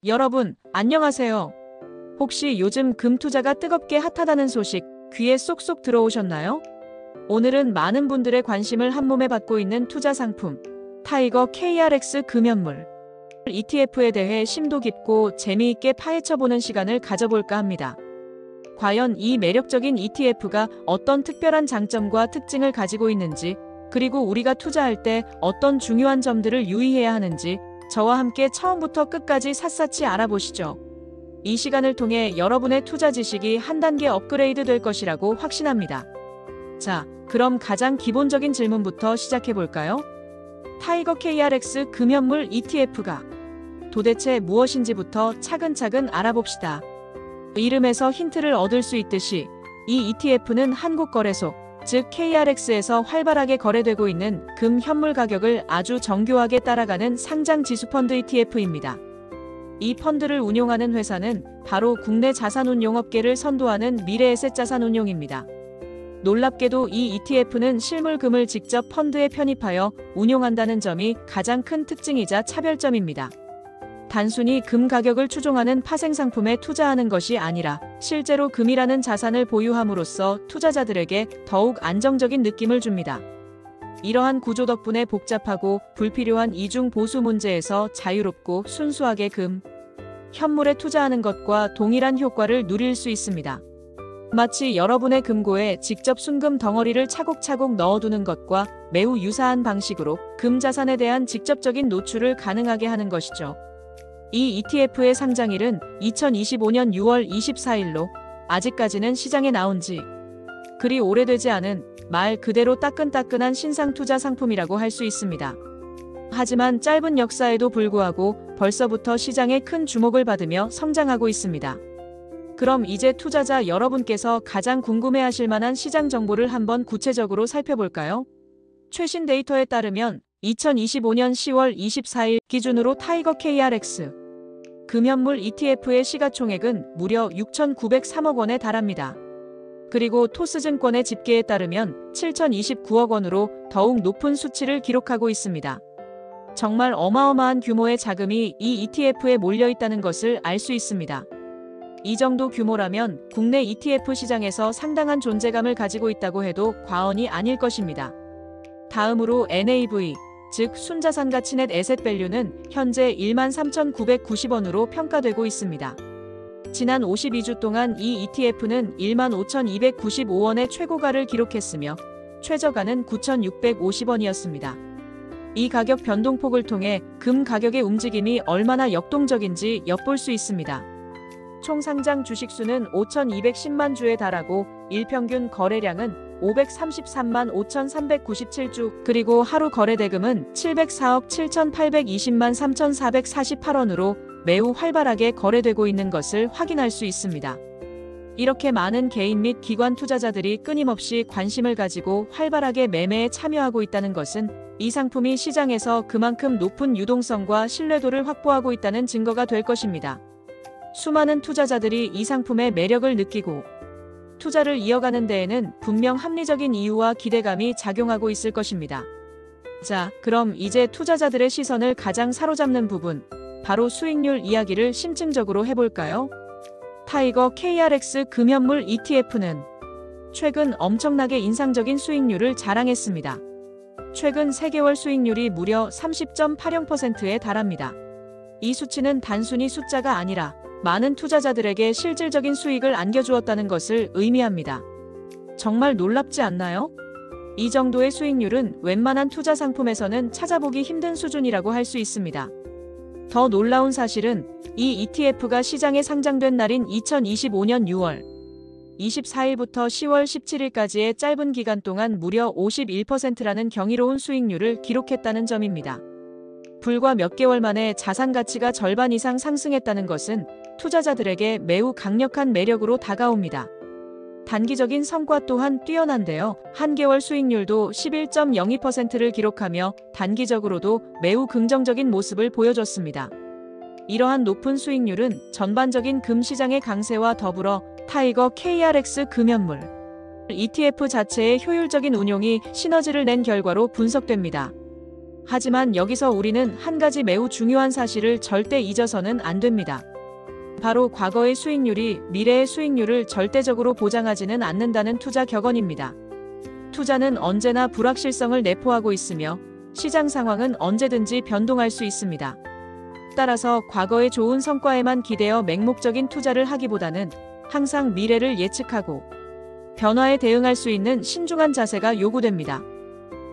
여러분, 안녕하세요. 혹시 요즘 금 투자가 뜨겁게 핫하다는 소식 귀에 쏙쏙 들어오셨나요? 오늘은 많은 분들의 관심을 한몸에 받고 있는 투자 상품, 타이거 KRX 금연물 ETF에 대해 심도 깊고 재미있게 파헤쳐보는 시간을 가져볼까 합니다. 과연 이 매력적인 ETF가 어떤 특별한 장점과 특징을 가지고 있는지, 그리고 우리가 투자할 때 어떤 중요한 점들을 유의해야 하는지 저와 함께 처음부터 끝까지 샅샅이 알아보시죠. 이 시간을 통해 여러분의 투자 지식이 한 단계 업그레이드 될 것이라고 확신합니다. 자, 그럼 가장 기본적인 질문부터 시작해볼까요? 타이거 KRX 금연물 ETF가 도대체 무엇인지부터 차근차근 알아봅시다. 이름에서 힌트를 얻을 수 있듯이 이 ETF는 한국거래소, 즉 KRX에서 활발하게 거래되고 있는 금 현물 가격을 아주 정교하게 따라가는 상장 지수펀드 ETF입니다. 이 펀드를 운용하는 회사는 바로 국내 자산운용업계를 선도하는 미래에셋자산운용입니다. 놀랍게도 이 ETF는 실물금을 직접 펀드에 편입하여 운용한다는 점이 가장 큰 특징이자 차별점입니다. 단순히 금 가격을 추종하는 파생상품에 투자하는 것이 아니라 실제로 금이라는 자산을 보유함으로써 투자자들에게 더욱 안정적인 느낌을 줍니다. 이러한 구조 덕분에 복잡하고 불필요한 이중 보수 문제에서 자유롭고 순수하게 금, 현물에 투자하는 것과 동일한 효과를 누릴 수 있습니다. 마치 여러분의 금고에 직접 순금 덩어리를 차곡차곡 넣어두는 것과 매우 유사한 방식으로 금 자산에 대한 직접적인 노출을 가능하게 하는 것이죠. 이 ETF의 상장일은 2025년 6월 24일로 아직까지는 시장에 나온 지 그리 오래되지 않은 말 그대로 따끈따끈한 신상 투자 상품이라고 할 수 있습니다. 하지만 짧은 역사에도 불구하고 벌써부터 시장에 큰 주목을 받으며 성장하고 있습니다. 그럼 이제 투자자 여러분께서 가장 궁금해하실 만한 시장 정보를 한번 구체적으로 살펴볼까요? 최신 데이터에 따르면 2025년 10월 24일 기준으로 타이거 KRX 금연물 ETF의 시가총액은 무려 6,903억 원에 달합니다. 그리고 토스증권의 집계에 따르면 7,029억 원으로 더욱 높은 수치를 기록하고 있습니다. 정말 어마어마한 규모의 자금이 이 ETF에 몰려 있다는 것을 알 수 있습니다. 이 정도 규모라면 국내 ETF 시장에서 상당한 존재감을 가지고 있다고 해도 과언이 아닐 것입니다. 다음으로 NAV, 즉 순자산 가치 넷 에셋 밸류는 현재 13,990원으로 평가되고 있습니다. 지난 52주 동안 이 ETF는 15,295원의 최고가를 기록했으며 최저가는 9,650원이었습니다. 이 가격 변동폭을 통해 금 가격의 움직임이 얼마나 역동적인지 엿볼 수 있습니다. 총 상장 주식수는 5,210만 주에 달하고 일평균 거래량은 533만 5,397주, 그리고 하루 거래 대금은 704억 7,820만 3,448원으로 매우 활발하게 거래되고 있는 것을 확인할 수 있습니다. 이렇게 많은 개인 및 기관 투자자들이 끊임없이 관심을 가지고 활발하게 매매에 참여하고 있다는 것은 이 상품이 시장에서 그만큼 높은 유동성과 신뢰도를 확보하고 있다는 증거가 될 것입니다. 수많은 투자자들이 이 상품의 매력을 느끼고 투자를 이어가는 데에는 분명 합리적인 이유와 기대감이 작용하고 있을 것입니다. 자, 그럼 이제 투자자들의 시선을 가장 사로잡는 부분, 바로 수익률 이야기를 심층적으로 해볼까요? 타이거 KRX 금연물 ETF는 최근 엄청나게 인상적인 수익률을 자랑했습니다. 최근 3개월 수익률이 무려 30.80%에 달합니다. 이 수치는 단순히 숫자가 아니라 많은 투자자들에게 실질적인 수익을 안겨주었다는 것을 의미합니다. 정말 놀랍지 않나요? 이 정도의 수익률은 웬만한 투자 상품에서는 찾아보기 힘든 수준이라고 할 수 있습니다. 더 놀라운 사실은 이 ETF가 시장에 상장된 날인 2025년 6월 24일부터 10월 17일까지의 짧은 기간 동안 무려 51%라는 경이로운 수익률을 기록했다는 점입니다. 불과 몇 개월 만에 자산 가치가 절반 이상 상승했다는 것은 투자자들에게 매우 강력한 매력으로 다가옵니다. 단기적인 성과 또한 뛰어난데요. 한 개월 수익률도 11.02%를 기록하며 단기적으로도 매우 긍정적인 모습을 보여줬습니다. 이러한 높은 수익률은 전반적인 금 시장의 강세와 더불어 타이거 KRX 금연물 ETF 자체의 효율적인 운용이 시너지를 낸 결과로 분석됩니다. 하지만 여기서 우리는 한 가지 매우 중요한 사실을 절대 잊어서는 안 됩니다. 바로 과거의 수익률이 미래의 수익률을 절대적으로 보장하지는 않는다는 투자 격언입니다. 투자는 언제나 불확실성을 내포하고 있으며 시장 상황은 언제든지 변동할 수 있습니다. 따라서 과거의 좋은 성과에만 기대어 맹목적인 투자를 하기보다는 항상 미래를 예측하고 변화에 대응할 수 있는 신중한 자세가 요구됩니다.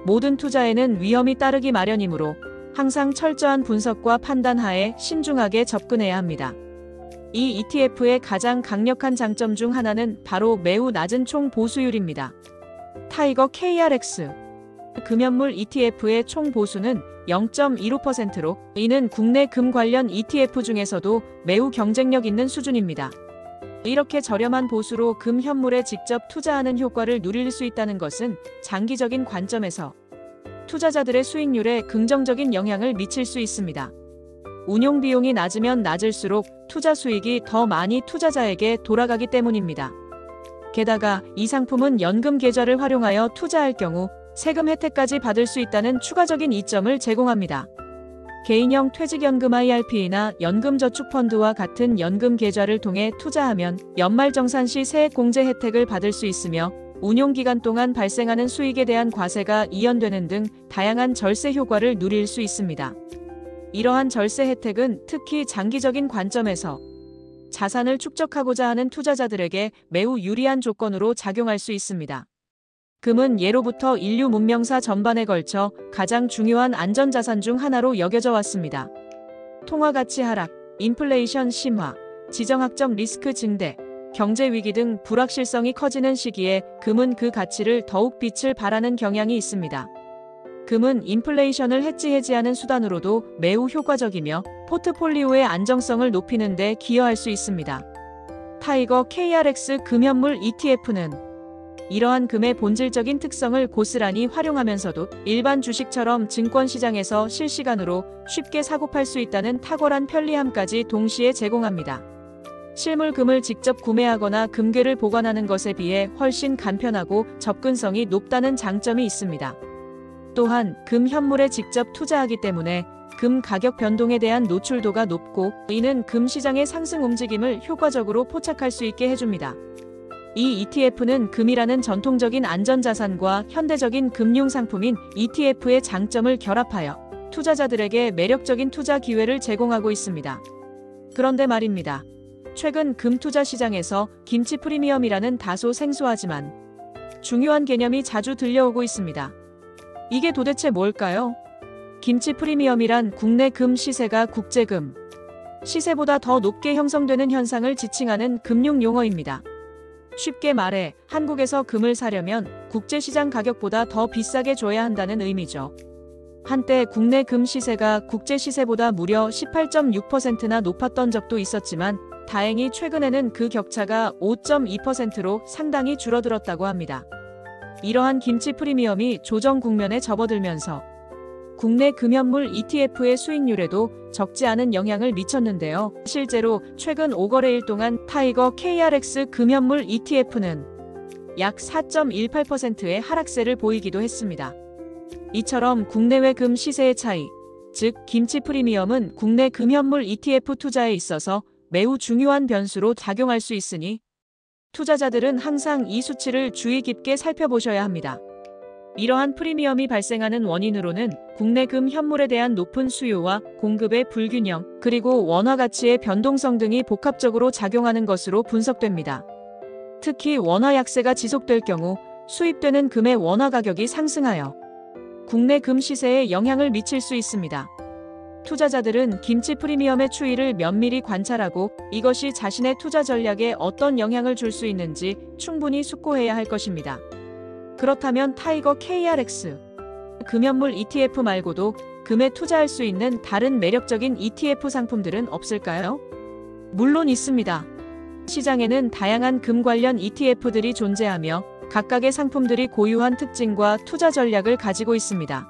모든 투자에는 위험이 따르기 마련이므로 항상 철저한 분석과 판단 하에 신중하게 접근해야 합니다. 이 ETF의 가장 강력한 장점 중 하나는 바로 매우 낮은 총 보수율입니다. 타이거 KRX 금연물 ETF의 총 보수는 0.15%로 이는 국내 금 관련 ETF 중에서도 매우 경쟁력 있는 수준입니다. 이렇게 저렴한 보수로 금 현물에 직접 투자하는 효과를 누릴 수 있다는 것은 장기적인 관점에서 투자자들의 수익률에 긍정적인 영향을 미칠 수 있습니다. 운용 비용이 낮으면 낮을수록 투자 수익이 더 많이 투자자에게 돌아가기 때문입니다. 게다가 이 상품은 연금 계좌를 활용하여 투자할 경우 세금 혜택까지 받을 수 있다는 추가적인 이점을 제공합니다. 개인형 퇴직연금 IRP나 연금저축펀드와 같은 연금 계좌를 통해 투자하면 연말정산 시 세액공제 혜택을 받을 수 있으며 운용기간 동안 발생하는 수익에 대한 과세가 이연되는 등 다양한 절세 효과를 누릴 수 있습니다. 이러한 절세 혜택은 특히 장기적인 관점에서 자산을 축적하고자 하는 투자자들에게 매우 유리한 조건으로 작용할 수 있습니다. 금은 예로부터 인류 문명사 전반에 걸쳐 가장 중요한 안전자산 중 하나로 여겨져 왔습니다. 통화가치 하락, 인플레이션 심화, 지정학적 리스크 증대, 경제위기 등 불확실성이 커지는 시기에 금은 그 가치를 더욱 빛을 발하는 경향이 있습니다. 금은 인플레이션을 해지하는 수단으로도 매우 효과적이며 포트폴리오의 안정성을 높이는 데 기여할 수 있습니다. 타이거 KRX 금현물 ETF는 이러한 금의 본질적인 특성을 고스란히 활용하면서도 일반 주식처럼 증권시장에서 실시간으로 쉽게 사고팔 수 있다는 탁월한 편리함까지 동시에 제공합니다. 실물 금을 직접 구매하거나 금괴를 보관하는 것에 비해 훨씬 간편하고 접근성이 높다는 장점이 있습니다. 또한 금 현물에 직접 투자하기 때문에 금 가격 변동에 대한 노출도가 높고 이는 금 시장의 상승 움직임을 효과적으로 포착할 수 있게 해줍니다. 이 ETF는 금이라는 전통적인 안전자산과 현대적인 금융상품인 ETF의 장점을 결합하여 투자자들에게 매력적인 투자 기회를 제공하고 있습니다. 그런데 말입니다. 최근 금 투자 시장에서 김치 프리미엄이라는 다소 생소하지만 중요한 개념이 자주 들려오고 있습니다. 이게 도대체 뭘까요? 김치 프리미엄이란 국내 금 시세가 국제금 시세보다 더 높게 형성되는 현상을 지칭하는 금융 용어입니다. 쉽게 말해 한국에서 금을 사려면 국제시장 가격보다 더 비싸게 줘야 한다는 의미죠. 한때 국내 금 시세가 국제 시세보다 무려 18.6%나 높았던 적도 있었지만 다행히 최근에는 그 격차가 5.2%로 상당히 줄어들었다고 합니다. 이러한 김치 프리미엄이 조정 국면에 접어들면서 국내 금연물 ETF의 수익률에도 적지 않은 영향을 미쳤는데요. 실제로 최근 5거래일 동안 타이거 KRX 금연물 ETF는 약 4.18%의 하락세를 보이기도 했습니다. 이처럼 국내외 금 시세의 차이, 즉 김치 프리미엄은 국내 금연물 ETF 투자에 있어서 매우 중요한 변수로 작용할 수 있으니 투자자들은 항상 이 수치를 주의 깊게 살펴보셔야 합니다. 이러한 프리미엄이 발생하는 원인으로는 국내 금 현물에 대한 높은 수요와 공급의 불균형, 그리고 원화 가치의 변동성 등이 복합적으로 작용하는 것으로 분석됩니다. 특히 원화 약세가 지속될 경우 수입되는 금의 원화 가격이 상승하여 국내 금 시세에 영향을 미칠 수 있습니다. 투자자들은 김치 프리미엄의 추이를 면밀히 관찰하고 이것이 자신의 투자 전략에 어떤 영향을 줄 수 있는지 충분히 숙고해야 할 것입니다. 그렇다면 타이거 KRX 금연물 ETF 말고도 금에 투자할 수 있는 다른 매력적인 ETF 상품들은 없을까요? 물론 있습니다. 시장에는 다양한 금 관련 ETF들이 존재하며 각각의 상품들이 고유한 특징과 투자 전략을 가지고 있습니다.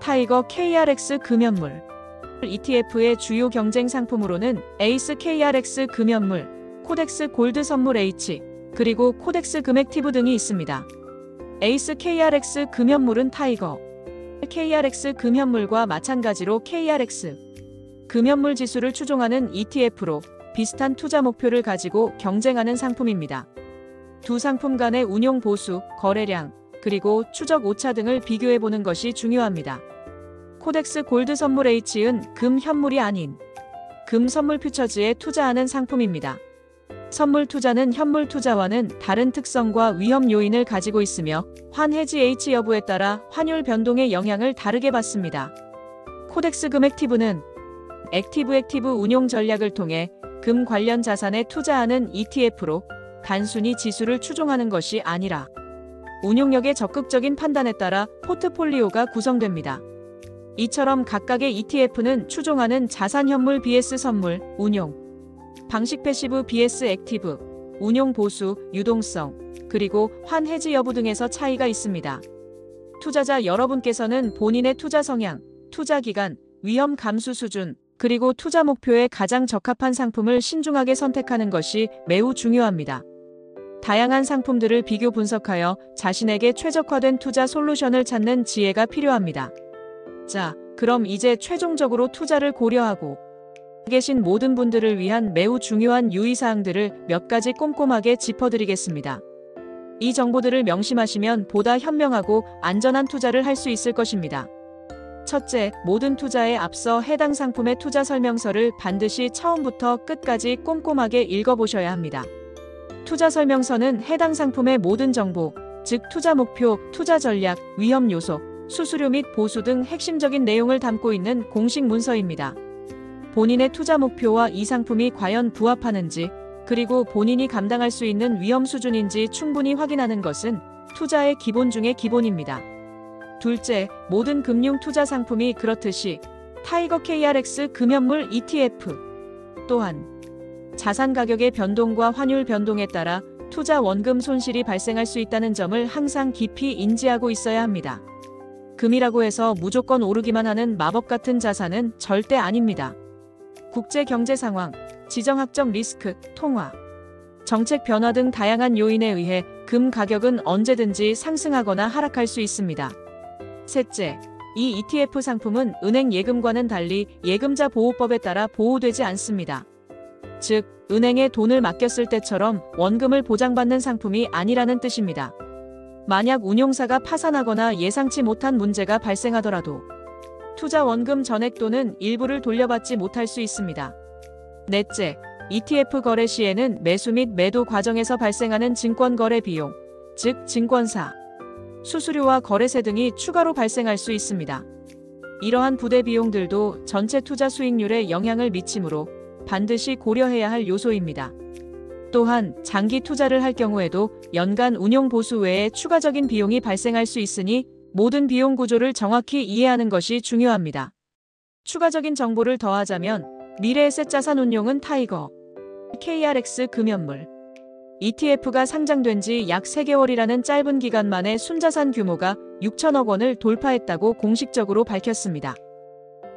타이거 KRX 금연물 ETF의 주요 경쟁 상품으로는 에이스 KRX 금연물, 코덱스 골드 선물 H, 그리고 코덱스 금액티브 등이 있습니다. 에이스 KRX 금연물은 타이거 KRX 금현물과 마찬가지로 KRX 금현물 지수를 추종하는 ETF로 비슷한 투자 목표를 가지고 경쟁하는 상품입니다. 두 상품 간의 운용 보수, 거래량, 그리고 추적 오차 등을 비교해보는 것이 중요합니다. 코덱스 골드 선물 H은 금 현물이 아닌 금 선물 퓨처즈에 투자하는 상품입니다. 선물 투자는 현물 투자와는 다른 특성과 위험 요인을 가지고 있으며 환 해지 H 여부에 따라 환율 변동의 영향을 다르게 받습니다. 코덱스 금 액티브는 액티브 운용 전략을 통해 금 관련 자산에 투자하는 ETF로 단순히 지수를 추종하는 것이 아니라 운용력의 적극적인 판단에 따라 포트폴리오가 구성됩니다. 이처럼 각각의 ETF는 추종하는 자산 현물 vs 선물, 운용, 방식 패시브 vs 액티브, 운용 보수, 유동성, 그리고 환 해지 여부 등에서 차이가 있습니다. 투자자 여러분께서는 본인의 투자 성향, 투자 기간, 위험 감수 수준, 그리고 투자 목표에 가장 적합한 상품을 신중하게 선택하는 것이 매우 중요합니다. 다양한 상품들을 비교 분석하여 자신에게 최적화된 투자 솔루션을 찾는 지혜가 필요합니다. 자, 그럼 이제 최종적으로 투자를 고려하고 계신 모든 분들을 위한 매우 중요한 유의사항들을 몇 가지 꼼꼼하게 짚어드리겠습니다. 이 정보들을 명심하시면 보다 현명하고 안전한 투자를 할 수 있을 것입니다. 첫째, 모든 투자에 앞서 해당 상품의 투자 설명서를 반드시 처음부터 끝까지 꼼꼼하게 읽어보셔야 합니다. 투자 설명서는 해당 상품의 모든 정보, 즉 투자 목표, 투자 전략, 위험 요소, 수수료 및 보수 등 핵심적인 내용을 담고 있는 공식 문서입니다. 본인의 투자 목표와 이 상품이 과연 부합하는지, 그리고 본인이 감당할 수 있는 위험 수준인지 충분히 확인하는 것은 투자의 기본 중의 기본입니다. 둘째, 모든 금융 투자 상품이 그렇듯이 타이거 KRX 금현물 ETF 또한 자산 가격의 변동과 환율 변동에 따라 투자 원금 손실이 발생할 수 있다는 점을 항상 깊이 인지하고 있어야 합니다. 금이라고 해서 무조건 오르기만 하는 마법 같은 자산은 절대 아닙니다. 국제 경제 상황, 지정학적 리스크, 통화, 정책 변화 등 다양한 요인에 의해 금 가격은 언제든지 상승하거나 하락할 수 있습니다. 셋째, 이 ETF 상품은 은행 예금과는 달리 예금자 보호법에 따라 보호되지 않습니다. 즉, 은행에 돈을 맡겼을 때처럼 원금을 보장받는 상품이 아니라는 뜻입니다. 만약 운용사가 파산하거나 예상치 못한 문제가 발생하더라도 투자 원금 전액 또는 일부를 돌려받지 못할 수 있습니다. 넷째, ETF 거래 시에는 매수 및 매도 과정에서 발생하는 증권 거래 비용, 즉 증권사, 수수료와 거래세 등이 추가로 발생할 수 있습니다. 이러한 부대 비용들도 전체 투자 수익률에 영향을 미치므로 반드시 고려해야 할 요소입니다. 또한 장기 투자를 할 경우에도 연간 운용 보수 외에 추가적인 비용이 발생할 수 있으니 모든 비용 구조를 정확히 이해하는 것이 중요합니다. 추가적인 정보를 더하자면 미래에셋 자산 운용은 타이거 KRX 금현물 ETF가 상장된 지 약 3개월이라는 짧은 기간 만에 순자산 규모가 6천억 원을 돌파했다고 공식적으로 밝혔습니다.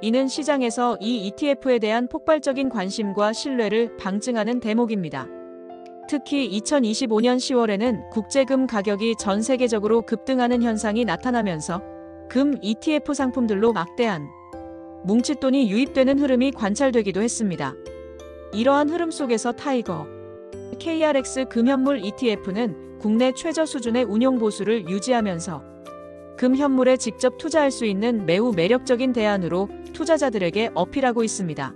이는 시장에서 이 ETF에 대한 폭발적인 관심과 신뢰를 방증하는 대목입니다. 특히 2025년 10월에는 국제금 가격이 전 세계적으로 급등하는 현상이 나타나면서 금 ETF 상품들로 막대한 뭉칫돈이 유입되는 흐름이 관찰되기도 했습니다. 이러한 흐름 속에서 타이거 KRX 금현물 ETF는 국내 최저 수준의 운용 보수를 유지하면서 금현물에 직접 투자할 수 있는 매우 매력적인 대안으로 투자자들에게 어필하고 있습니다.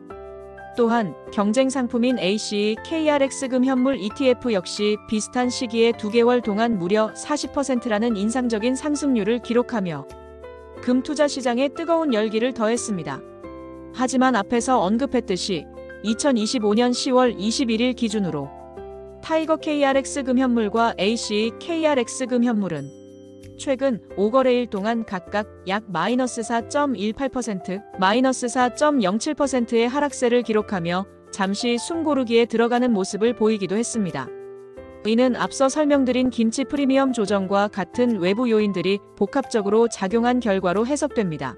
또한 경쟁 상품인 ACE KRX 금현물 ETF 역시 비슷한 시기에 2개월 동안 무려 40%라는 인상적인 상승률을 기록하며 금 투자 시장에 뜨거운 열기를 더했습니다. 하지만 앞에서 언급했듯이 2025년 10월 21일 기준으로 타이거 KRX 금현물과 ACE KRX 금현물은 최근 5거래일 동안 각각 약 -4.18%, -4.07%의 하락세를 기록하며 잠시 숨고르기에 들어가는 모습을 보이기도 했습니다. 이는 앞서 설명드린 김치 프리미엄 조정과 같은 외부 요인들이 복합적으로 작용한 결과로 해석됩니다.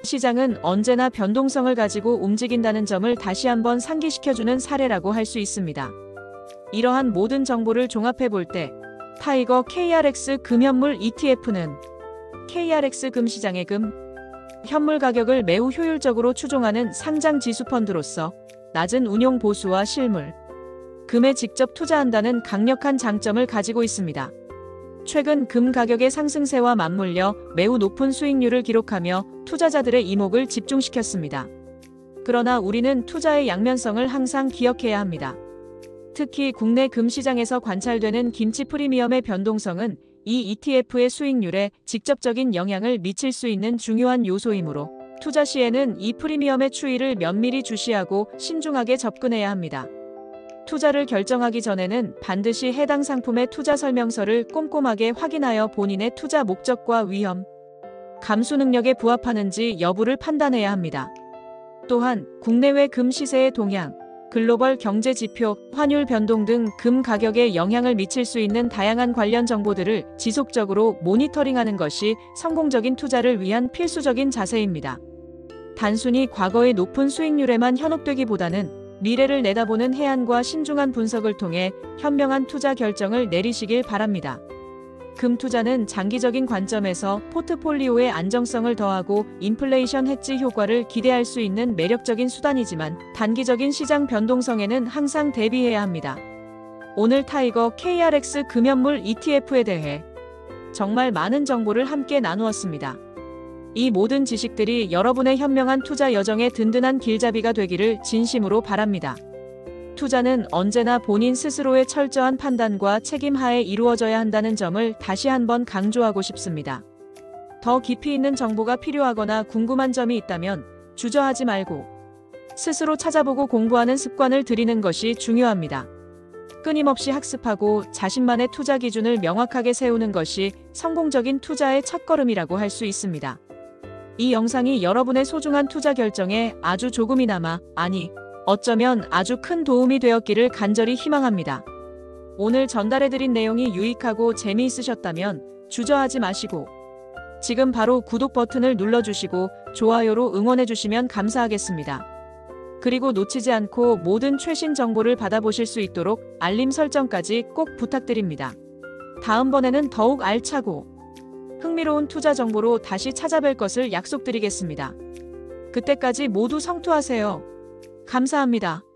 시장은 언제나 변동성을 가지고 움직인다는 점을 다시 한번 상기시켜주는 사례라고 할 수 있습니다. 이러한 모든 정보를 종합해 볼 때 타이거 KRX 금현물 ETF는 KRX 금시장의 금. 현물 가격을 매우 효율적으로 추종하는 상장 지수 펀드로서 낮은 운용 보수와 실물, 금에 직접 투자한다는 강력한 장점을 가지고 있습니다. 최근 금 가격의 상승세와 맞물려 매우 높은 수익률을 기록하며 투자자들의 이목을 집중시켰습니다. 그러나 우리는 투자의 양면성을 항상 기억해야 합니다. 특히 국내 금 시장에서 관찰되는 김치 프리미엄의 변동성은 이 ETF의 수익률에 직접적인 영향을 미칠 수 있는 중요한 요소이므로 투자 시에는 이 프리미엄의 추이를 면밀히 주시하고 신중하게 접근해야 합니다. 투자를 결정하기 전에는 반드시 해당 상품의 투자 설명서를 꼼꼼하게 확인하여 본인의 투자 목적과 위험, 감수 능력에 부합하는지 여부를 판단해야 합니다. 또한 국내외 금 시세의 동향, 글로벌 경제 지표, 환율 변동 등 금 가격에 영향을 미칠 수 있는 다양한 관련 정보들을 지속적으로 모니터링하는 것이 성공적인 투자를 위한 필수적인 자세입니다. 단순히 과거의 높은 수익률에만 현혹되기보다는 미래를 내다보는 해안과 신중한 분석을 통해 현명한 투자 결정을 내리시길 바랍니다. 금 투자는 장기적인 관점에서 포트폴리오의 안정성을 더하고 인플레이션 해지 효과를 기대할 수 있는 매력적인 수단이지만 단기적인 시장 변동성에는 항상 대비해야 합니다. 오늘 타이거 KRX 금연물 ETF에 대해 정말 많은 정보를 함께 나누었습니다. 이 모든 지식들이 여러분의 현명한 투자 여정의 든든한 길잡이가 되기를 진심으로 바랍니다. 투자는 언제나 본인 스스로의 철저한 판단과 책임 하에 이루어져야 한다는 점을 다시 한번 강조하고 싶습니다. 더 깊이 있는 정보가 필요하거나 궁금한 점이 있다면 주저하지 말고 스스로 찾아보고 공부하는 습관을 들이는 것이 중요합니다. 끊임없이 학습하고 자신만의 투자 기준을 명확하게 세우는 것이 성공적인 투자의 첫걸음이라고 할 수 있습니다. 이 영상이 여러분의 소중한 투자 결정에 아주 조금이나마, 아니, 어쩌면 아주 큰 도움이 되었기를 간절히 희망합니다. 오늘 전달해드린 내용이 유익하고 재미있으셨다면 주저하지 마시고 지금 바로 구독 버튼을 눌러주시고 좋아요로 응원해주시면 감사하겠습니다. 그리고 놓치지 않고 모든 최신 정보를 받아보실 수 있도록 알림 설정까지 꼭 부탁드립니다. 다음번에는 더욱 알차고 흥미로운 투자 정보로 다시 찾아뵐 것을 약속드리겠습니다. 그때까지 모두 성투하세요. 감사합니다.